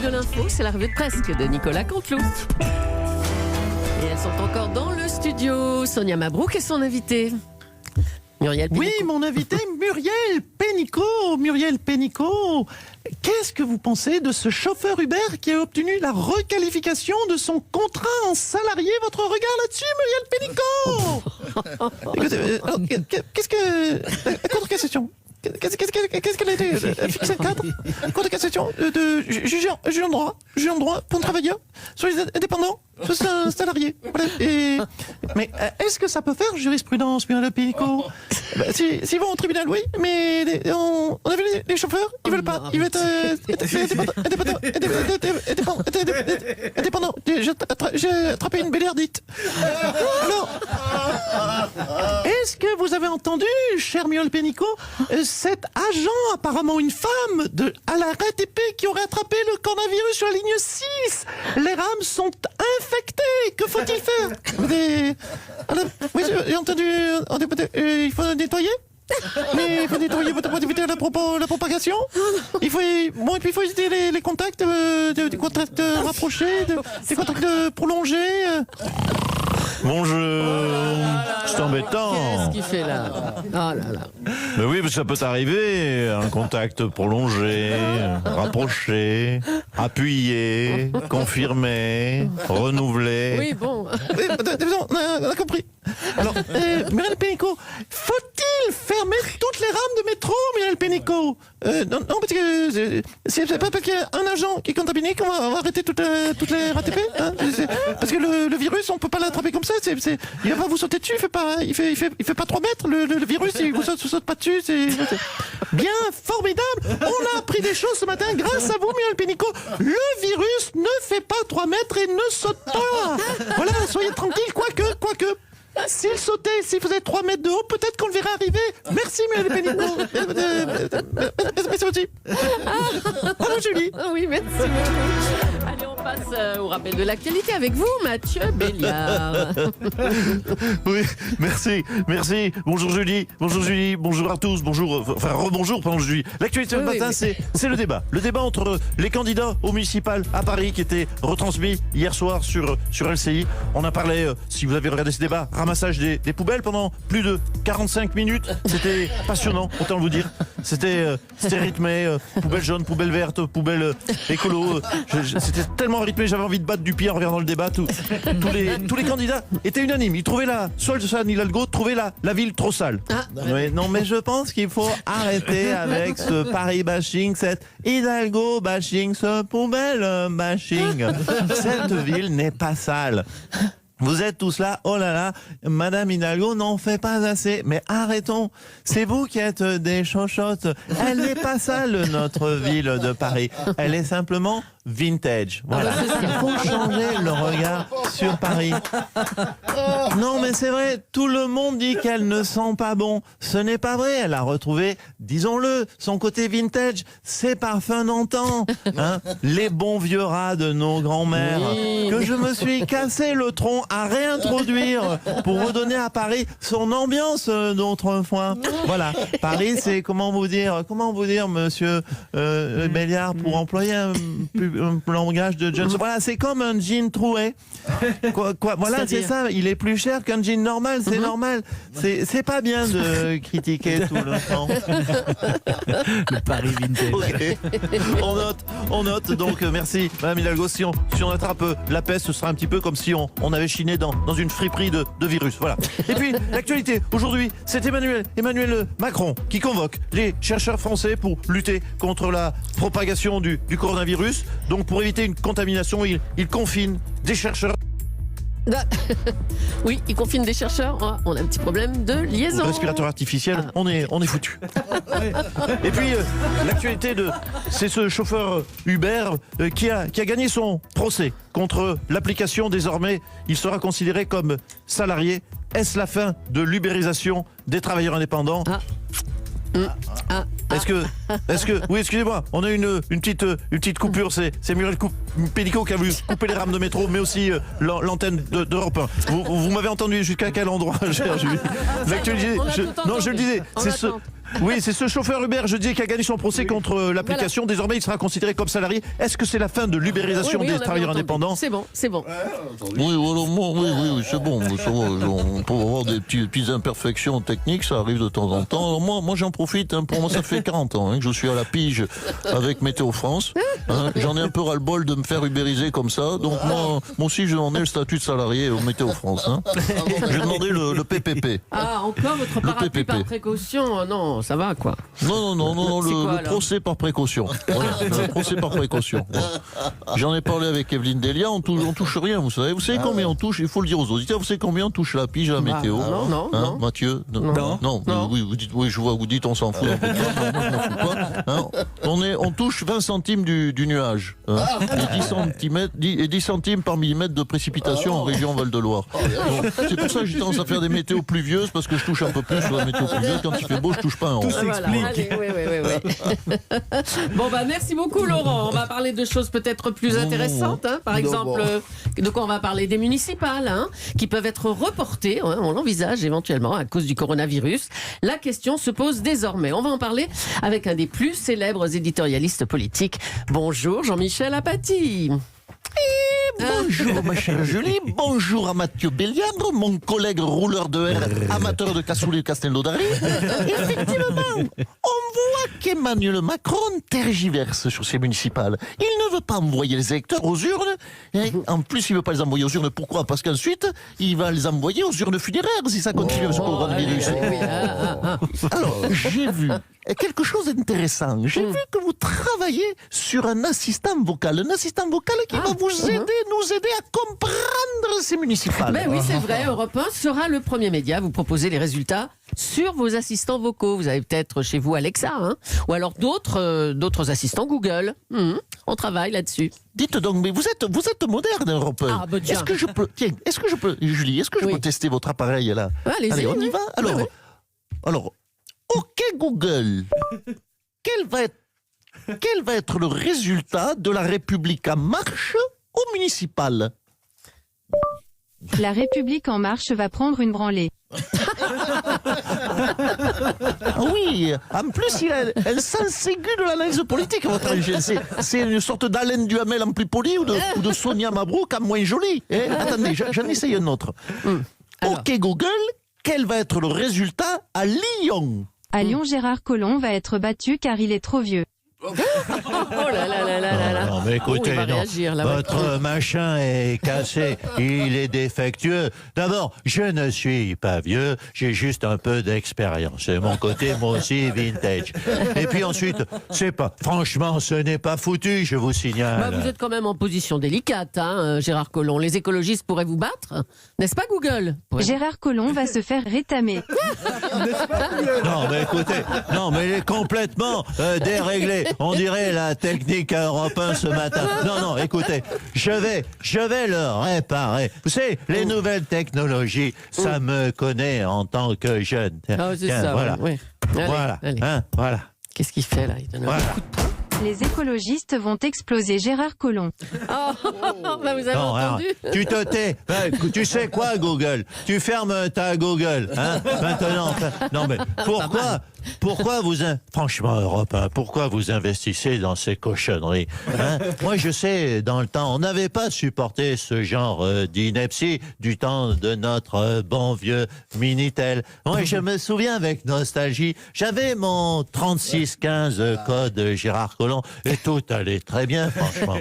de l'info, c'est la revue de presse de Nicolas Canteloup. Et elles sont encore dans le studio. Sonia Mabrouk et son invité. Muriel Pénicaud. Oui, mon invité Muriel Pénicaud. Muriel Pénicaud, qu'est-ce que vous pensez de ce chauffeur Uber qui a obtenu la requalification de son contrat en salarié? Votre regard là-dessus, Muriel Pénicaud? Écoutez, qu'est-ce que... Contre-cassation. Qu'est-ce qu'elle a été fixée le cadre? Contre-cassation de juger en droit pour un travailleur, sur les indépendants, sur un salarié. Voilà. Mais est-ce que ça peut faire jurisprudence, Muriel Pénicaud? S'ils vont au tribunal, oui, mais on a vu les chauffeurs, ils veulent pas. Ils veulent être indépendants. J'ai attrapé une béliardite. Alors, est-ce que vous avez entendu, cher Muriel Pénicaud, cet agent, apparemment une femme, à la RATP qui aurait attrapé le coronavirus sur la ligne 6? Les rames sont infectées. Que faut-il faire? Oui, j'ai entendu. Il faut nettoyer. Mais il faut nettoyer pour éviter la propagation. Il faut éviter les contacts, des contacts rapprochés, des contacts prolongés. Bonjour, c'est embêtant. Qu'est-ce qu'il fait là? Oh là là. Mais oui, parce que ça peut arriver, un contact prolongé, rapproché, appuyé, confirmé, renouvelé. Oui, bon. Oui, on a compris. Alors, Muriel Pénicaud, faut-il fermer toutes les rames de métro, Muriel Pénicaud? Non, parce que c'est pas parce qu'il y a un agent qui est contaminé qu'on va arrêter toutes les RATP. Hein, parce que le virus, on peut pas l'attraper comme ça. Il va pas vous sauter dessus. Il fait pas 3 mètres. Le virus, il vous saute pas dessus. C'est bien formidable. On a appris des choses ce matin grâce à vous, Muriel Pénicaud. Le virus ne fait pas 3 mètres et ne saute pas. Voilà, soyez tranquille, quoique. S'il sautait, s'il faisait 3 mètres de haut, peut-être qu'on le verrait arriver. Merci, Muriel Pénicaud. Merci aussi. Bravo, Julie. Oui, merci beaucoup. Allez, on passe au rappel de l'actualité avec vous, Mathieu Béliard. Oui, merci. Bonjour Julie, bonjour à tous, rebonjour, pardon Julie. L'actualité ce matin, c'est le débat. Le débat entre les candidats au municipal à Paris qui était retransmis hier soir sur LCI. On a parlé, si vous avez regardé ce débat, ramassage des poubelles pendant plus de 45 minutes. C'était passionnant, autant vous dire. C'était rythmé, poubelle jaune, poubelle verte, poubelle écolo. C'était tellement rythmé, j'avais envie de battre du pied en regardant le débat. Tous les candidats étaient unanimes. Ils trouvaient soit Anne Hidalgo trouvait la ville trop sale. Oui, non, mais je pense qu'il faut arrêter avec ce Paris bashing, cette Hidalgo bashing, ce poubelle bashing. Cette ville n'est pas sale. Vous êtes tous là, oh là là, Madame Hidalgo n'en fait pas assez. Mais arrêtons, c'est vous qui êtes des chochottes. Elle n'est pas sale, notre ville de Paris. Elle est simplement vintage. Voilà, il faut changer le regard sur Paris. Non mais c'est vrai, tout le monde dit qu'elle ne sent pas bon. Ce n'est pas vrai, elle a retrouvé, disons-le, son côté vintage, ses parfums d'antan. Hein, les bons vieux rats de nos grands-mères, que je me suis cassé le tronc à réintroduire pour redonner à Paris son ambiance d'autrefois. Voilà, Paris c'est, comment vous dire monsieur Béliard, pour employer un langage de Johnson. Voilà, c'est comme un jean troué. Voilà, c'est ça, il est plus cher qu'un jean normal, c'est normal. C'est pas bien de critiquer tout le temps. Le Paris vintage. Okay. On note, donc merci Madame Hidalgo. Si on attrape la peste, ce sera un petit peu comme si on avait chiné dans une friperie de virus. Voilà. Et puis, l'actualité, aujourd'hui, c'est Emmanuel Macron qui convoque les chercheurs français pour lutter contre la propagation du coronavirus. Donc, pour éviter une contamination, il confine des chercheurs. Oui, il confine des chercheurs. On a un petit problème de liaison. Respirateur artificiel, on est foutu. Et puis l'actualité c'est ce chauffeur Uber qui a gagné son procès contre l'application. Désormais, il sera considéré comme salarié. Est-ce la fin de l'ubérisation des travailleurs indépendants? Est-ce que oui, excusez-moi, on a une petite coupure, c'est Muriel Pénicaud qui a voulu couper les rames de métro, mais aussi l'antenne d'Europe 1. Vous m'avez entendu jusqu'à quel endroit, cher Julie? L'actualité, non, je le disais, c'est ce... Oui, c'est ce chauffeur Uber, je dis, qui a gagné son procès contre l'application. Voilà. Désormais, il sera considéré comme salarié. Est-ce que c'est la fin de l'ubérisation des travailleurs indépendants? C'est bon, c'est bon. Oui, c'est bon. On peut avoir des petites imperfections techniques, ça arrive de temps en temps. Alors moi j'en profite. Pour moi, ça fait 40 ans que je suis à la pige avec Météo France. J'en ai un peu ras-le-bol de me faire ubériser comme ça. Donc moi aussi, je demandais le statut de salarié au Météo France. J'ai demandé le PPP. Ah, encore votre parapluie par précaution? Non, ça va quoi. Non, le procès par précaution. Voilà, le procès par précaution. J'en ai parlé avec Evelyne Delia, on touche rien, vous savez. Vous savez combien on touche? Il faut le dire aux auditeurs, vous savez combien on touche la pige à la météo? Non. Mathieu? Non. Oui, vous dites, oui, je vois, vous dites on s'en fout. Moi, je m'en fous pas. On touche 20 centimes du nuage. Et 10 centimes par millimètre de précipitation en région Val-de-Loire. C'est pour ça que j'ai tendance à faire des météos pluvieuses, parce que je touche un peu plus sur la météo pluvieuse. Quand il fait beau, je touche pas un rond. Tout s'explique. Allez, oui. Bon, merci beaucoup, Laurent. On va parler de choses peut-être plus intéressantes. Par exemple, de quoi on va parler? Des municipales, qui peuvent être reportées. On l'envisage éventuellement à cause du coronavirus. La question se pose désormais. On va en parler avec un des plus célèbres éditorialistes politiques. Bonjour, Jean-Michel Apathy. Bonjour ma chère Julie, bonjour à Mathieu Belliandre, mon collègue rouleur de R, amateur de cassoulet et Castello d'Ari. Effectivement, on voit qu'Emmanuel Macron tergiverse sur ces municipales. Il ne veut pas envoyer les électeurs aux urnes. Et en plus, il ne veut pas les envoyer aux urnes. Pourquoi? Parce qu'ensuite, il va les envoyer aux urnes funéraires si ça continue ce coronavirus. Alors, j'ai vu quelque chose d'intéressant. J'ai vu que vous travaillez sur un assistant vocal. Un assistant vocal qui va nous aider à comprendre ces municipales. Ben oui, c'est vrai. Europe 1 sera le premier média à vous proposer les résultats sur vos assistants vocaux. Vous avez peut-être chez vous Alexa, ou alors d'autres assistants Google. On travaille là-dessus. Dites donc, mais vous êtes moderne, Europe 1. Ah, bah, est-ce que je peux, Julie, tester votre appareil là? Allez, on y va. Alors, OK Google, quel va être le résultat de la République en marche au municipal? La République en marche va prendre une branlée. Oui, en plus il a un sens aigu de l'analyse politique, votre ingénieur. C'est une sorte d'Alain Duhamel en plus poli ou de Sonia Mabrouk en moins jolie. Attendez, j'en essaye un autre. OK Google, quel va être le résultat à Lyon? À Lyon, Gérard Collomb va être battu car il est trop vieux. Oh là là là là là. Non, mais écoutez, votre machin est cassé, il est défectueux. D'abord, je ne suis pas vieux, j'ai juste un peu d'expérience. C'est mon côté, moi aussi, vintage. Et puis ensuite, franchement, ce n'est pas foutu, je vous signale. Vous êtes quand même en position délicate, Gérard Collomb. Les écologistes pourraient vous battre, n'est-ce pas, Google? Gérard Collomb va se faire rétamer. Non, mais écoutez, il est complètement déréglé. On dirait la technique à Europe 1 ce matin. Non, écoutez, je vais le réparer. Vous savez, les nouvelles technologies, ça me connaît en tant que jeune. C'est ça, voilà. Oui. Allez. Voilà. Qu'est-ce qu'il fait là? Il donne un coup de poing. Les écologistes vont exploser Gérard Collomb. Vous avez entendu? Tu te tais. Tu sais quoi, Google? Tu fermes ta Google. Maintenant. Non, mais pourquoi franchement, Europe 1, pourquoi vous investissez dans ces cochonneries? Moi, je sais, dans le temps, on n'avait pas supporté ce genre d'ineptie du temps de notre bon vieux Minitel. Moi, je me souviens avec nostalgie, j'avais mon 3615 code Gérard Collomb et tout allait très bien, franchement.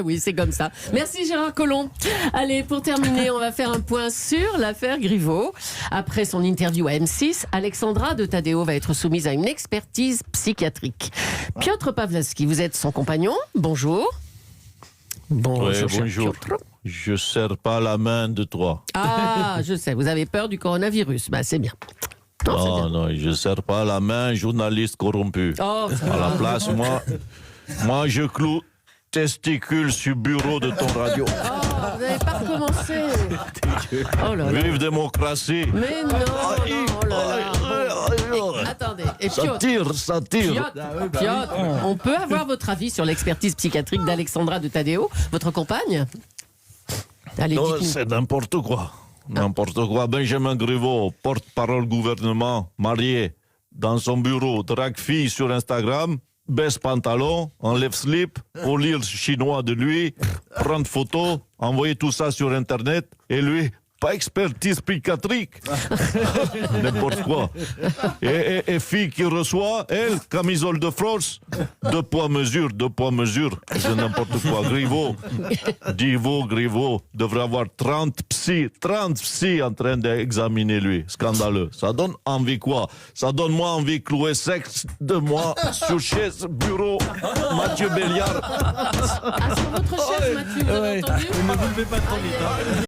Oui, c'est comme ça. Merci Gérard Collomb. Allez, pour terminer, on va faire un point sur l'affaire Griveaux. Après son interview à M6, Alexandra de Tadeo va être soumise à une expertise psychiatrique. Piotr Pawlowski, vous êtes son compagnon. Bonjour. Bonjour. Je ne serre pas la main de toi. Ah, je sais, vous avez peur du coronavirus. C'est bien. Non, je ne serre pas la main, journaliste corrompu. À la place, moi, je cloue testicule sur le bureau de ton radio. Vous n'avez pas recommencé. Oh là là. Vive démocratie. Mais non, oh là là. attendez. Et Ça Piotr, tire, ça tire. Piotr, on peut avoir votre avis sur l'expertise psychiatrique d'Alexandra de Taddeo, votre compagne? Allez, Non, dites-nous. c'est n'importe quoi. N'importe quoi. Benjamin Griveaux, porte-parole gouvernement, marié, dans son bureau, drague fille sur Instagram, baisse pantalon, enlève slip, au lire chinois de lui, prendre photo, envoyer tout ça sur Internet, et lui, pas expertise psychiatrique. N'importe quoi. Et fille qui reçoit, elle, camisole de France, 2 poids mesure. C'est n'importe quoi. Griveaux devrait avoir 30 psy en train d'examiner lui. Scandaleux. Ça donne envie quoi? Ça donne moi envie de clouer sexe de moi sur chaise, bureau, Mathieu Béliard. Ah, sur votre chaise, Mathieu, vous avez entendu? Ne vous levez pas trop vite.